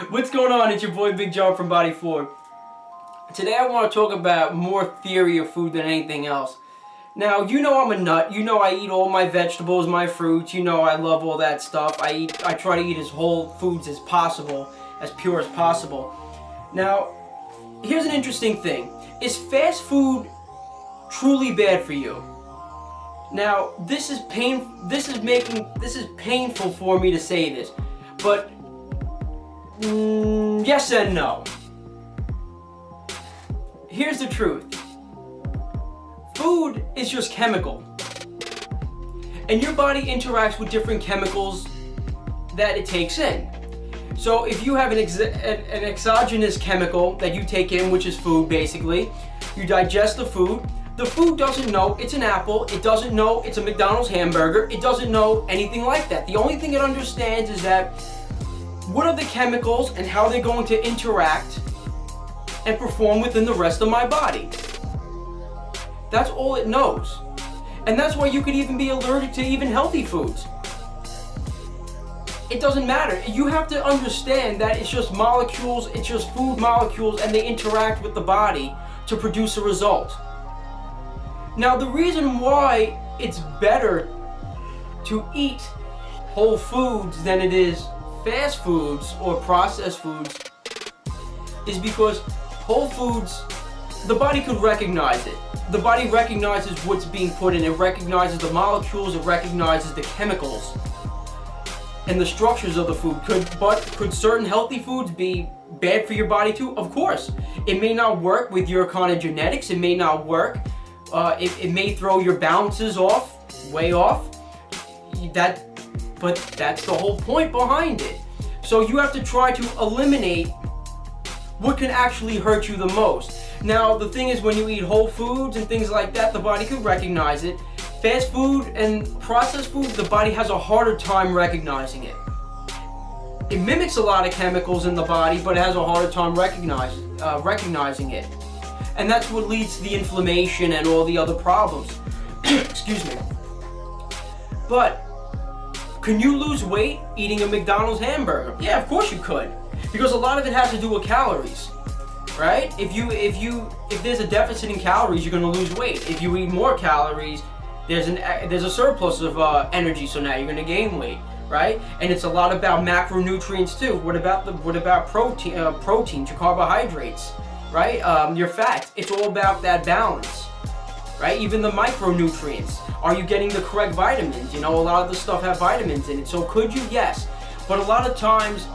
What's going on? It's your boy Big John from Body Forward. Today I want to talk about more theory of food than anything else. Now, you know I'm a nut. You know I eat all my vegetables, my fruits. You know I love all that stuff. I try to eat as whole foods as possible, as pure as possible. Now, here's an interesting thing. Is fast food truly bad for you? Now, this is painful for me to say this, but yes and no. Here's the truth. Food is just chemical. And your body interacts with different chemicals that it takes in. So if you have an exogenous chemical that you take in, which is food basically, you digest the food doesn't know it's an apple, it doesn't know it's a McDonald's hamburger, it doesn't know anything like that. The only thing it understands is that what are the chemicals and how they're going to interact and perform within the rest of my body. That's all it knows. And that's why you could even be allergic to even healthy foods. It doesn't matter. You have to understand that it's just molecules, it's just food molecules, and they interact with the body to produce a result. Now, the reason why it's better to eat whole foods than it is fast foods or processed foods is because whole foods, the body could recognize it. The body recognizes what's being put in. It recognizes the molecules, it recognizes the chemicals and the structures of the food. Could certain healthy foods be bad for your body too? Of course. It may not work with your kind of genetics. It may not work. It may throw your balances off, way off. But that's the whole point behind it. So you have to try to eliminate what can actually hurt you the most. Now, the thing is, when you eat whole foods and things like that, the body can recognize it. Fast food and processed food, the body has a harder time recognizing it. It mimics a lot of chemicals in the body, but it has a harder time recognizing it. And that's what leads to the inflammation and all the other problems. Excuse me. But can you lose weight eating a McDonald's hamburger? Yeah, of course you could. Because a lot of it has to do with calories, right? If there's a deficit in calories, you're going to lose weight. If you eat more calories, there's a surplus of energy, so now you're going to gain weight, right? And it's a lot about macronutrients too. What about proteins, your carbohydrates, right? Your fats. It's all about that balance, right? Even the micronutrients. Are you getting the correct vitamins? You know, a lot of the stuff have vitamins in it. So could you? Yes. But a lot of times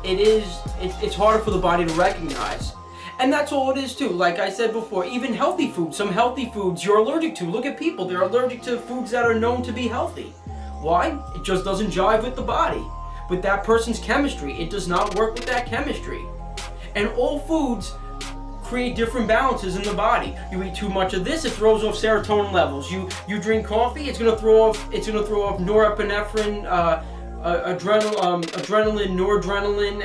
it's harder for the body to recognize. And that's all it is too. Like I said before, even healthy foods, some healthy foods you're allergic to. Look at people, they're allergic to foods that are known to be healthy. Why? It just doesn't jive with the body, with that person's chemistry. It does not work with that chemistry. And all foods create different balances in the body. You eat too much of this, it throws off serotonin levels. You drink coffee, it's gonna throw off norepinephrine, adrenaline, noradrenaline,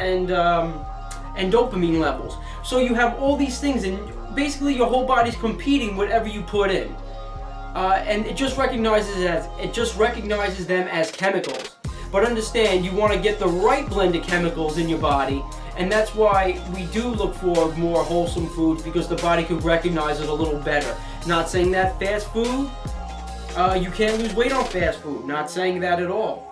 and dopamine levels. So you have all these things, and basically your whole body's competing whatever you put in, and it just recognizes them as chemicals. But understand, you want to get the right blend of chemicals in your body, and that's why we do look for more wholesome foods, because the body could recognize it a little better. Not saying that fast food, you can't lose weight on fast food. Not saying that at all.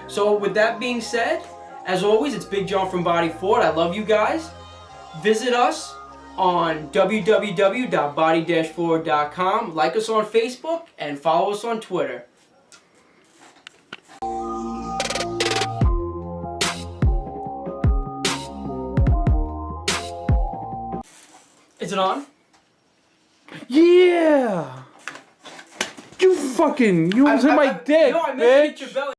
So with that being said, as always, it's Big John from Body Forward. I love you guys. Visit us on www.body-forward.com. Like us on Facebook and follow us on Twitter. Is it on? Yeah! You almost hit my dick, no, I meant to bitch! hit your belly.